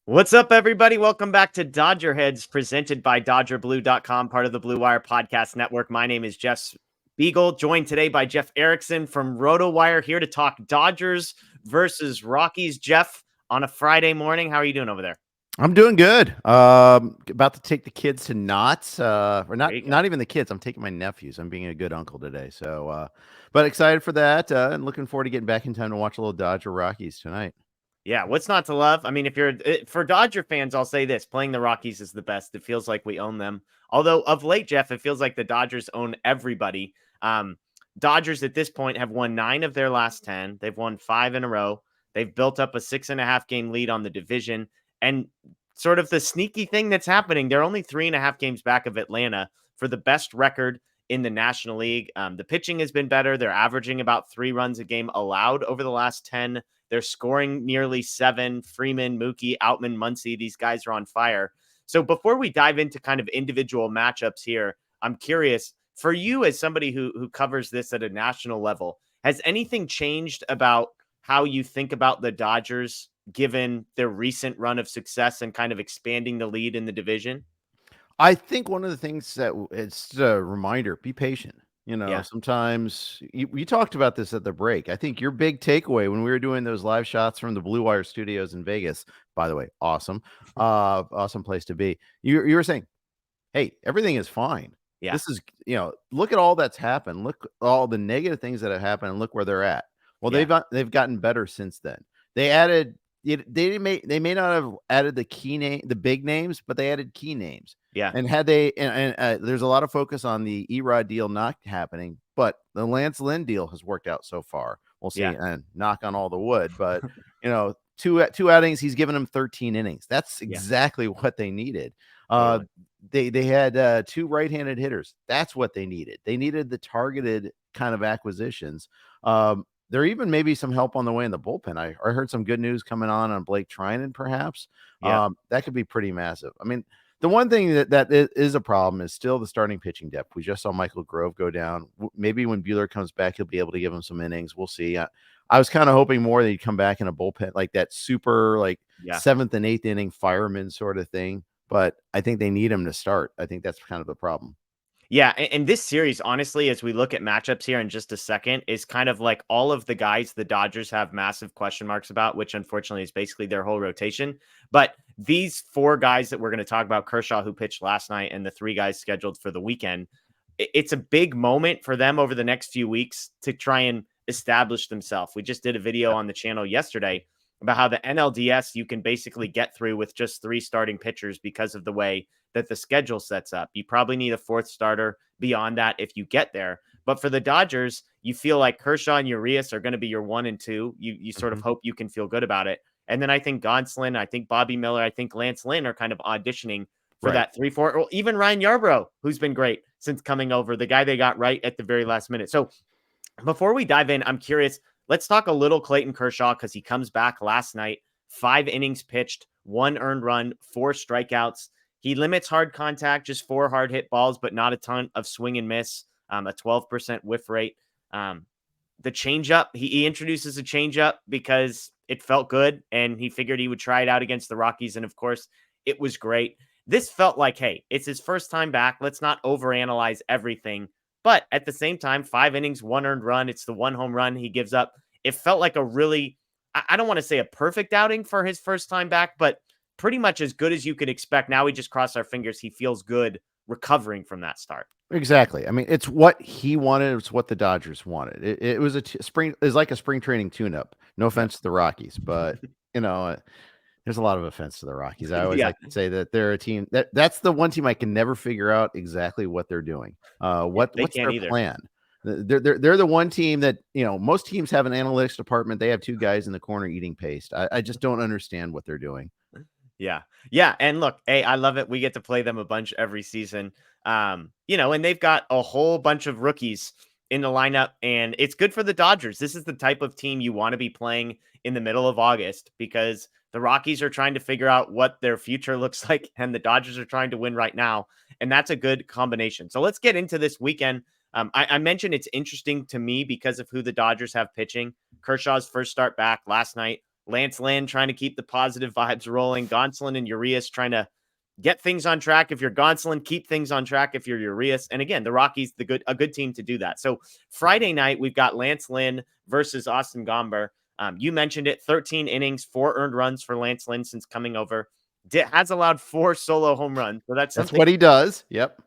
What's up, everybody? Welcome back to DodgerHeads, presented by DodgerBlue.com, part of the Blue Wire Podcast Network. My name is Jeff Spiegel, joined today by Jeff Erickson from RotoWire, here to talk Dodgers versus Rockies. Jeff, on a Friday morning, how are you doing over there? I'm doing good. About to take the kids to Knott's, or not even the kids. I'm taking my nephews. I'm being a good uncle today. But excited for that, and looking forward to getting back in time to watch a little Dodger Rockies tonight. Yeah, what's not to love? I mean, for Dodger fans, I'll say this: playing the Rockies is the best. It feels like we own them. Although of late, Jeff, it feels like the Dodgers own everybody. Dodgers at this point have won 9 of their last 10. They've won 5 in a row. They've built up a 6.5 game lead on the division. And sort of the sneaky thing that's happening, they're only 3.5 games back of Atlanta for the best record in the National League. The pitching has been better. They're averaging about 3 runs a game allowed over the last 10. They're scoring nearly 7. Freeman, Mookie, Outman, Muncy, these guys are on fire. So before we dive into kind of individual matchups here, I'm curious, for you as somebody who covers this at a national level, has anything changed about how you think about the Dodgers given their recent run of success and kind of expanding the lead in the division? I think one of the things that it's a reminder: be patient. Yeah. Sometimes we talked about this at the break. I think your big takeaway when we were doing those live shots from the Blue Wire studios in Vegas, by the way, awesome place to be. You were saying, hey, everything is fine. Yeah. This is, look at all that's happened. Look at all the negative things that have happened and look where they're at. Well, Yeah. they've gotten better since then. They may not have added the big names, but they added key names. Yeah. And had they there's a lot of focus on the Erod deal not happening, but the Lance Lynn deal has worked out so far. We'll see, and knock on all the wood, but two outings, he's given them 13 innings. That's exactly what they needed. Totally. They had 2 right-handed hitters. That's what they needed. They needed the targeted kind of acquisitions. There even may be some help on the way in the bullpen. I heard some good news coming on Blake Trinan, perhaps. That could be pretty massive. I mean, the one thing that is a problem is still the starting pitching depth. We just saw Michael Grove go down. Maybe when Buehler comes back, he'll be able to give him some innings. We'll see. I was kind of hoping more that he'd come back in a bullpen, like that super, 7th and 8th inning fireman sort of thing. But I think they need him to start. I think that's kind of the problem. Yeah, and this series, honestly, as we look at matchups here in just a second, is kind of like all of the guys the Dodgers have massive question marks about, which unfortunately is basically their whole rotation. But these 4 guys that we're going to talk about, Kershaw, who pitched last night, and the 3 guys scheduled for the weekend, it's a big moment for them over the next few weeks to try and establish themselves. We just did a video on the channel yesterday about how the NLDS you can basically get through with just 3 starting pitchers because of the way that the schedule sets up. You probably need a 4th starter beyond that if you get there. But for the Dodgers, you feel like Kershaw and Urias are going to be your 1 and 2. You sort of hope you can feel good about it. And then I think Gonsolin, I think Bobby Miller, I think Lance Lynn are kind of auditioning for that 3-4, or even Ryan Yarbrough, who's been great since coming over, the guy they got right at the very last minute. So before we dive in, I'm curious, let's talk a little Clayton Kershaw because he comes back last night, 5 innings pitched, 1 earned run, 4 strikeouts. He limits hard contact, just 4 hard hit balls, but not a ton of swing and miss, a 12% whiff rate. The changeup, he introduces a changeup because it felt good and he figured he would try it out against the Rockies. And of course, it was great. This felt like, hey, it's his first time back. Let's not overanalyze everything. But at the same time, 5 innings, 1 earned run. It's the 1 home run he gives up. It felt like a really, I don't want to say a perfect outing for his first time back, but pretty much as good as you could expect. Now we just cross our fingers. He feels good recovering from that start. Exactly. I mean, it's what he wanted. It's what the Dodgers wanted. It was spring. It's like a spring training tune-up. No offense to the Rockies, but there's a lot of offense to the Rockies. I always like to say that they're a team that's the one team I can never figure out exactly what they're doing. What's their plan? They're the one team that, most teams have an analytics department. They have 2 guys in the corner eating paste. I just don't understand what they're doing. Yeah. Yeah. And look, hey, I love it. We get to play them a bunch every season. And they've got a whole bunch of rookies in the lineup, and it's good for the Dodgers. This is the type of team you want to be playing in the middle of August because the Rockies are trying to figure out what their future looks like, and the Dodgers are trying to win right now. And that's a good combination. So let's get into this weekend. I mentioned it's interesting to me because of who the Dodgers have pitching. Kershaw's first start back last night, Lance Lynn trying to keep the positive vibes rolling. Gonsolin and Urias trying to get things on track. If you're Gonsolin, keep things on track. If you're Urias, and again, the Rockies, a good team to do that. So Friday night, we've got Lance Lynn versus Austin Gomber. You mentioned it, 13 innings, 4 earned runs for Lance Lynn since coming over. Has allowed 4 solo home runs. So that's something. what he does. Yep.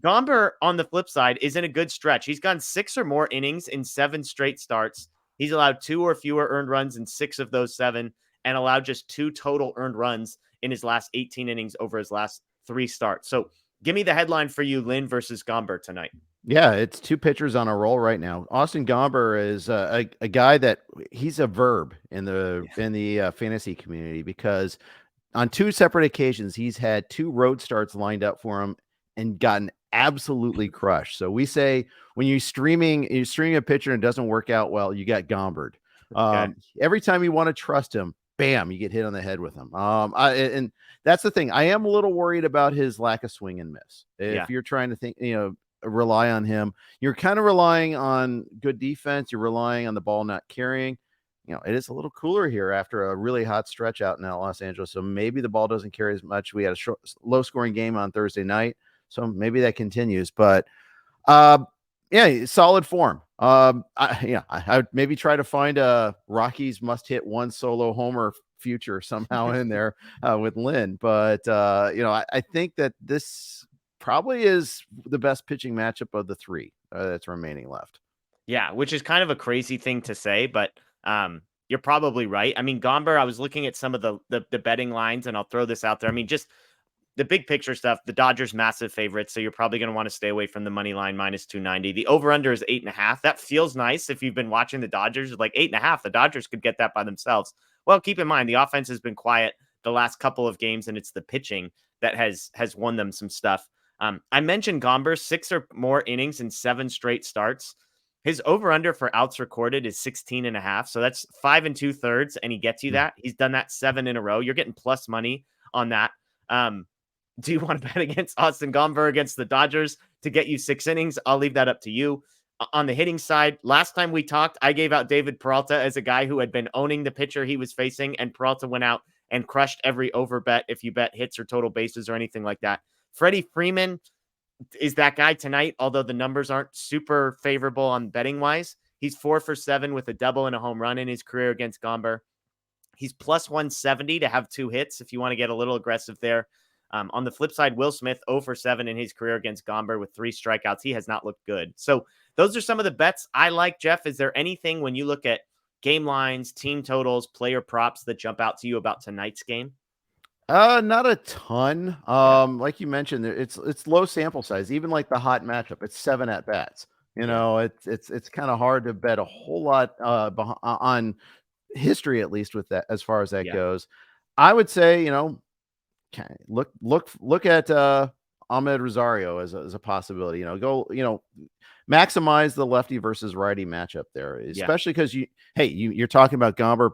Gomber, on the flip side, is in a good stretch. He's gone 6 or more innings in 7 straight starts. He's allowed 2 or fewer earned runs in 6 of those 7 and allowed just 2 total earned runs in his last 18 innings over his last 3 starts. So give me the headline for you, Lynn versus Gomber tonight. Yeah, it's 2 pitchers on a roll right now. Austin Gomber is a guy that he's a verb in the fantasy community, because on 2 separate occasions, he's had 2 road starts lined up for him and gotten absolutely crushed. So we say when you're streaming a pitcher and it doesn't work out well, you got Gombered. Okay. Every time you want to trust him, bam, you get hit on the head with him. And that's the thing. I am a little worried about his lack of swing and miss. If you're trying to think, rely on him, you're kind of relying on good defense. You're relying on the ball not carrying. It is a little cooler here after a really hot stretch out in Los Angeles. So maybe the ball doesn't carry as much. We had a low scoring game on Thursday night, so maybe that continues. But solid form. I would maybe try to find a Rockies must hit 1 solo homer future somehow in there with Lynn. But I think that this probably is the best pitching matchup of the 3 that's remaining left. Yeah, which is kind of a crazy thing to say, but you're probably right. I mean, Gomber, I was looking at some of the betting lines, and I'll throw this out there. I mean, just the big picture stuff, the Dodgers massive favorites, so you're probably going to want to stay away from the money line minus 290. The over-under is 8.5. That feels nice if you've been watching the Dodgers. Like 8.5, the Dodgers could get that by themselves. Well, keep in mind, the offense has been quiet the last couple of games, and it's the pitching that has won them some stuff. I mentioned Gomber, 6 or more innings in 7 straight starts. His over-under for outs recorded is 16.5. So that's 5 2/3, and he gets you that. He's done that 7 in a row. You're getting plus money on that. Do you want to bet against Austin Gomber against the Dodgers to get you 6 innings? I'll leave that up to you. On the hitting side, last time we talked, I gave out David Peralta as a guy who had been owning the pitcher he was facing, and Peralta went out and crushed every over bet if you bet hits or total bases or anything like that. Freddie Freeman is that guy tonight, although the numbers aren't super favorable on betting wise. He's 4 for 7 with a double and a home run in his career against Gomber. He's plus 170 to have 2 hits if you want to get a little aggressive there. On the flip side, Will Smith 0 for 7 in his career against Gomber with 3 strikeouts. He has not looked good. So those are some of the bets I like. Jeff, is there anything when you look at game lines, team totals, player props that jump out to you about tonight's game? Not a ton. Like you mentioned, it's low sample size. Even like the hot matchup, it's 7 at bats. It's kind of hard to bet a whole lot on history, at least with that, as far as that goes. I would say, look at Ahmed Rosario as a possibility. Maximize the lefty versus righty matchup there, especially because you're talking about Gomber,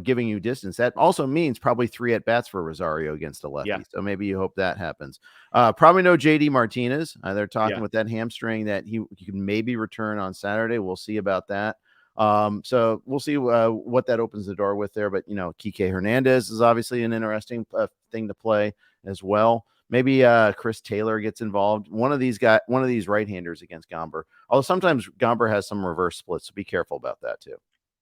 giving you distance. That also means probably 3 at bats for Rosario against a lefty. So maybe you hope that happens. Probably no JD Martinez. They're talking with that hamstring that he can maybe return on Saturday. We'll see about that. So we'll see what that opens the door with there. But Kike Hernandez is obviously an interesting thing to play as well. Maybe Chris Taylor gets involved. One of these right-handers against Gomber. Although sometimes Gomber has some reverse splits, so be careful about that too.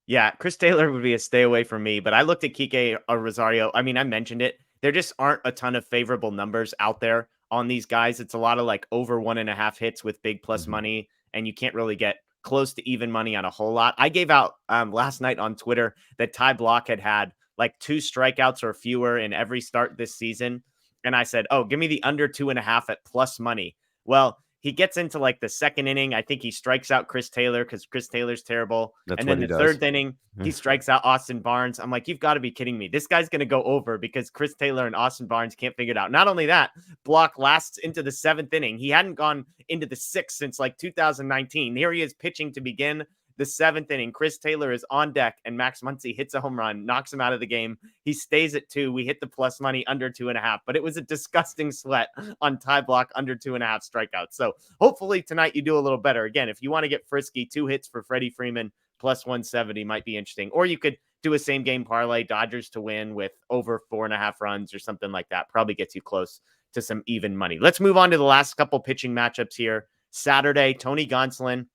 Yeah, Chris Taylor would be a stay away from me, but I looked at Kike Rosario. I mean, I mentioned it. There just aren't a ton of favorable numbers out there on these guys. It's a lot of like over 1.5 hits with big plus money, and you can't really get close to even money on a whole lot. I gave out last night on Twitter that Ty Block had like 2 strikeouts or fewer in every start this season. And I said, give me the under 2.5 at plus money. Well, he gets into like the second inning. I think he strikes out Chris Taylor because Chris Taylor's terrible. And then the third inning, he strikes out Austin Barnes. I'm like, you've got to be kidding me. This guy's going to go over because Chris Taylor and Austin Barnes can't figure it out. Not only that, Block lasts into the 7th inning. He hadn't gone into the 6th since like 2019. Here he is pitching to begin the 7th inning. Chris Taylor is on deck, and Max Muncy hits a home run, knocks him out of the game. He stays at 2. We hit the plus money under 2.5, but it was a disgusting sweat on Ty Block under 2.5 strikeouts. So hopefully tonight you do a little better. Again, if you want to get frisky, 2 hits for Freddie Freeman plus 170 might be interesting. Or you could do a same game parlay, Dodgers to win with over 4.5 runs or something like that. Probably gets you close to some even money. Let's move on to the last couple pitching matchups here. Saturday, Tony Gonsolin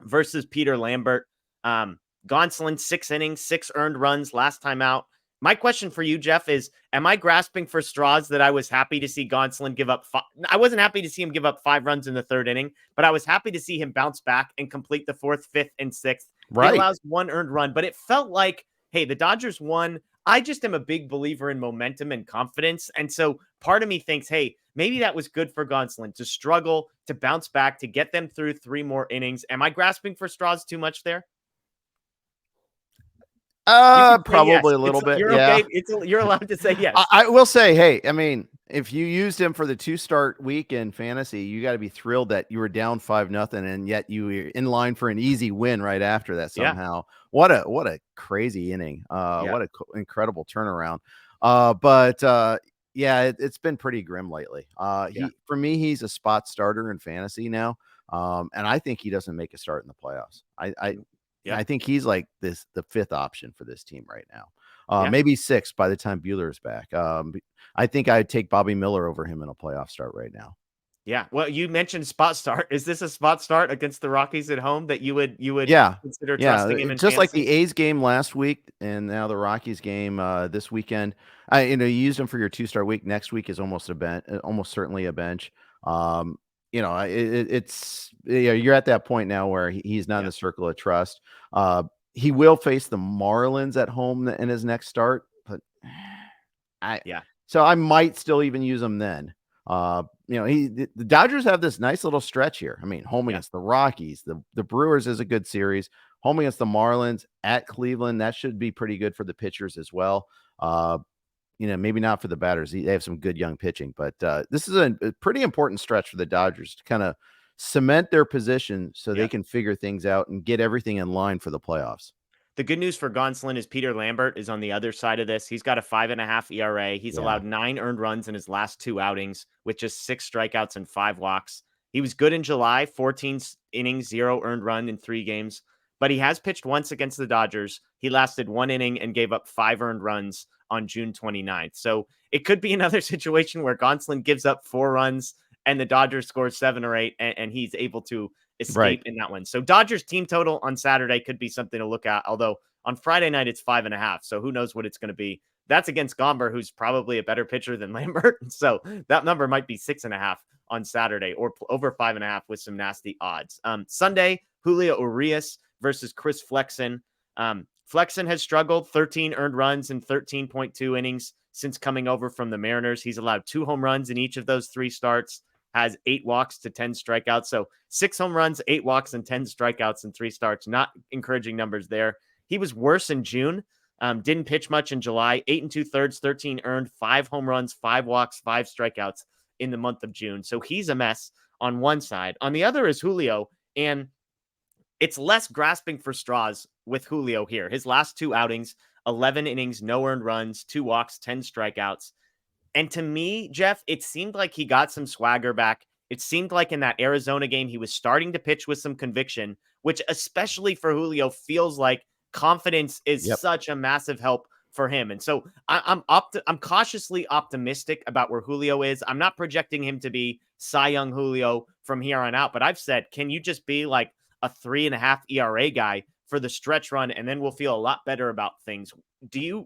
versus Peter Lambert. Gonsolin, 6 innings, 6 earned runs last time out. My question for you, Jeff, is am I grasping for straws that I was happy to see Gonsolin give up I wasn't happy to see him give up 5 runs in the 3rd inning, but I was happy to see him bounce back and complete the 4th, 5th, and 6th. He Right. allows 1 earned run, but it felt like, hey, the Dodgers won. I just am a big believer in momentum and confidence. And so part of me thinks, hey, maybe that was good for Gonsolin to struggle, to bounce back, to get them through 3 more innings. Am I grasping for straws too much there? Probably yes. a little bit. You're Yeah. okay. You're allowed to say yes. I will say, hey, I mean, if you used him for the 2-start week in fantasy, you got to be thrilled that you were down 5-0 and yet you were in line for an easy win right after that somehow. Yeah. What a crazy inning. What a incredible turnaround. Yeah, it's been pretty grim lately. For me, he's a spot starter in fantasy now. And I think he doesn't make a start in the playoffs. I think he's like the 5th option for this team right now. Maybe 6 by the time Buehler is back. I think I'd take Bobby Miller over him in a playoff start right now. Yeah. Well, you mentioned spot start. Is this a spot start against the Rockies at home that you would consider trusting him in just fantasy? like the A's game last week and now the Rockies game this weekend. You used him for your 2-star week. Next week is almost certainly a bench. It's you're at that point now where he's not in the circle of trust. He will face the Marlins at home in his next start, but so I might still even use him then. The Dodgers have this nice little stretch here. I mean, home against the Rockies, the Brewers is a good series. Home against the Marlins, at Cleveland, that should be pretty good for the pitchers as well. Maybe not for the batters. They have some good young pitching, but this is a pretty important stretch for the Dodgers to kind of cement their position so they can figure things out and get everything in line for the playoffs. The good news for Gonsolin is Peter Lambert is on the other side of this. He's got a 5.5 ERA. He's allowed 9 earned runs in his last 2 outings with just 6 strikeouts and 5 walks. He was good in July, 14 innings, 0 earned run in 3 games, but he has pitched once against the Dodgers. He lasted 1 inning and gave up 5 earned runs on June 29th. So it could be another situation where Gonsolin gives up 4 runs and the Dodgers score 7 or 8 and he's able to escape in that one. So Dodgers team total on Saturday could be something to look at. Although on Friday night, it's 5.5. So who knows what it's going to be. That's against Gomber, who's probably a better pitcher than Lambert. So that number might be 6.5 on Saturday or over 5.5 with some nasty odds. Sunday, Julio Urías versus Chris Flexen. Flexen has struggled, 13 earned runs in 13.2 innings since coming over from the Mariners. He's allowed 2 home runs in each of those 3 starts, has 8 walks to 10 strikeouts. So 6 home runs, 8 walks, and 10 strikeouts in 3 starts. Not encouraging numbers there. He was worse in June. Didn't pitch much in July. 8 2/3, 13 earned, 5 home runs, 5 walks, 5 strikeouts in the month of June. So he's a mess on one side. On the other is Julio, and it's less grasping for straws with Julio here. His last 2 outings, 11 innings, no earned runs, 2 walks, 10 strikeouts. And to me, Jeff, it seemed like he got some swagger back. It seemed like in that Arizona game, he was starting to pitch with some conviction, which especially for Julio feels like confidence is such a massive help for him. And so I'm cautiously optimistic about where Julio is. I'm not projecting him to be Cy Young Julio from here on out, but I've said, can you just be like a 3.5 ERA guy for the stretch run, and then we'll feel a lot better about things.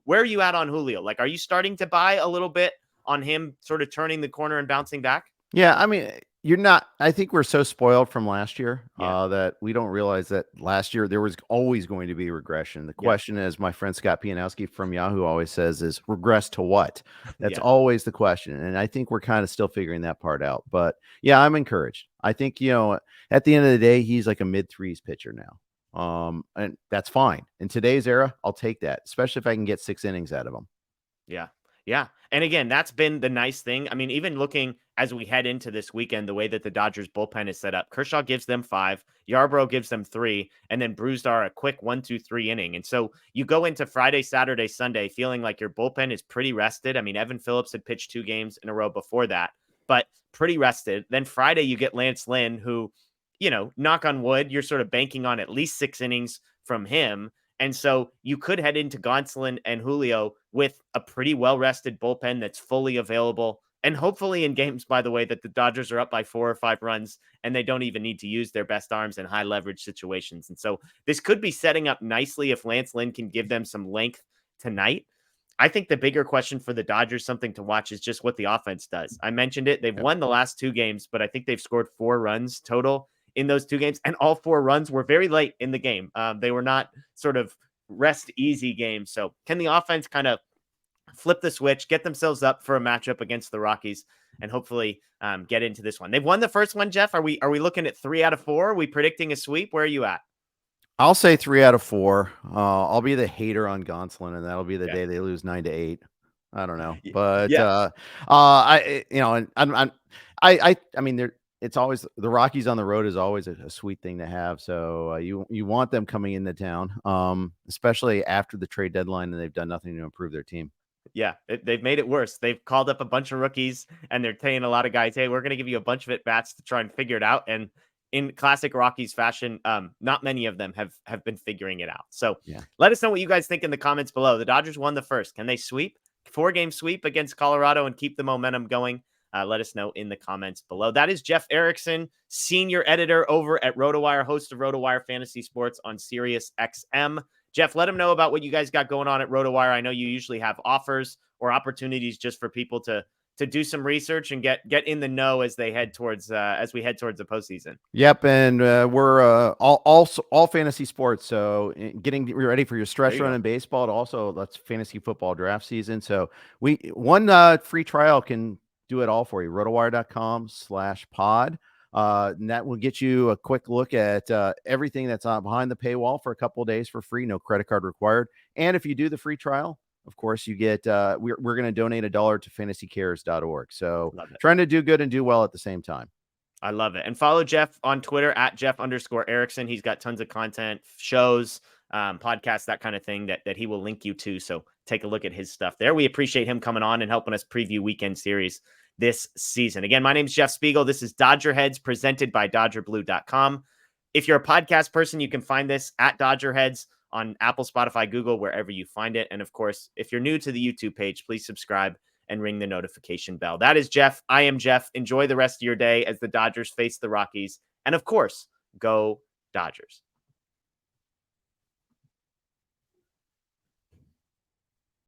Where are you at on Julio? Like, are you starting to buy a little bit on him sort of turning the corner and bouncing back? Yeah, I mean, you're not. I think we're so spoiled from last year that we don't realize that last year there was always going to be regression. The question is, my friend Scott Pianowski from Yahoo always says, is regress to what? That's always the question. And I think we're kind of still figuring that part out. But yeah, I'm encouraged. I think, at the end of the day, he's like a mid-threes pitcher now. And that's fine. In today's era, I'll take that, especially if I can get 6 innings out of him. Yeah. Yeah. And again, that's been the nice thing. I mean, even looking as we head into this weekend, the way that the Dodgers bullpen is set up, Kershaw gives them 5, Yarbrough gives them 3, and then Brusdar a quick 1-2-3 inning. And so you go into Friday, Saturday, Sunday feeling like your bullpen is pretty rested. I mean, Evan Phillips had pitched 2 games in a row before that, but pretty rested. Then Friday, you get Lance Lynn, who, knock on wood, you're sort of banking on at least 6 innings from him. And so you could head into Gonsolin and Julio with a pretty well-rested bullpen that's fully available. And hopefully in games, by the way, that the Dodgers are up by 4 or 5 runs and they don't even need to use their best arms in high leverage situations. And so this could be setting up nicely if Lance Lynn can give them some length tonight. I think the bigger question for the Dodgers, something to watch, is just what the offense does. I mentioned it. They've won the last 2 games, but I think they've scored 4 runs total in those 2 games. And all 4 runs were very late in the game. They were not sort of rest easy games. So can the offense kind of flip the switch, get themselves up for a matchup against the Rockies, and hopefully get into this one? They've won the first one, Jeff. Are we looking at 3 out of 4? Are we predicting a sweep? Where are you at? I'll say 3 out of 4. I'll be the hater on Gonsolin, and that'll be the day they lose 9-8. I don't know, but I mean, it's always the Rockies on the road is always a sweet thing to have. So you want them coming into town, especially after the trade deadline, and they've done nothing to improve their team. Yeah, they've made it worse. They've called up a bunch of rookies, and they're saying a lot of guys, hey, we're going to give you a bunch of at-bats to try and figure it out. And in classic Rockies fashion, not many of them have been figuring it out. So let us know what you guys think in the comments below. The Dodgers won the first. Can they sweep? 4-game sweep against Colorado and keep the momentum going? Let us know in the comments below. That is Jeff Erickson, senior editor over at RotoWire, host of RotoWire Fantasy Sports on Sirius XM. Jeff, let them know about what you guys got going on at RotoWire. I know you usually have offers or opportunities just for people to do some research and get in the know as they head towards as we head towards the postseason. Yep, and we're all fantasy sports. So getting ready for your stretch run in baseball. Also, that's fantasy football draft season. So one free trial can do it all for you. RotoWire.com/pod. And that will get you a quick look at everything that's behind the paywall for a couple of days for free. No credit card required. And if you do the free trial, of course, you get we're going to donate $1 to fantasycares.org. So trying to do good and do well at the same time. I love it. And follow Jeff on Twitter at Jeff_Erickson. He's got tons of content, shows, podcasts, that kind of thing that he will link you to. So take a look at his stuff there. We appreciate him coming on and helping us preview weekend series this season. Again, my name is Jeff Spiegel. This is Dodger Heads presented by DodgerBlue.com. If you're a podcast person, you can find this at Dodger Heads on Apple, Spotify, Google, wherever you find it. And of course, if you're new to the YouTube page, please subscribe and ring the notification bell. That is Jeff. I am Jeff. Enjoy the rest of your day as the Dodgers face the Rockies. And of course, go Dodgers.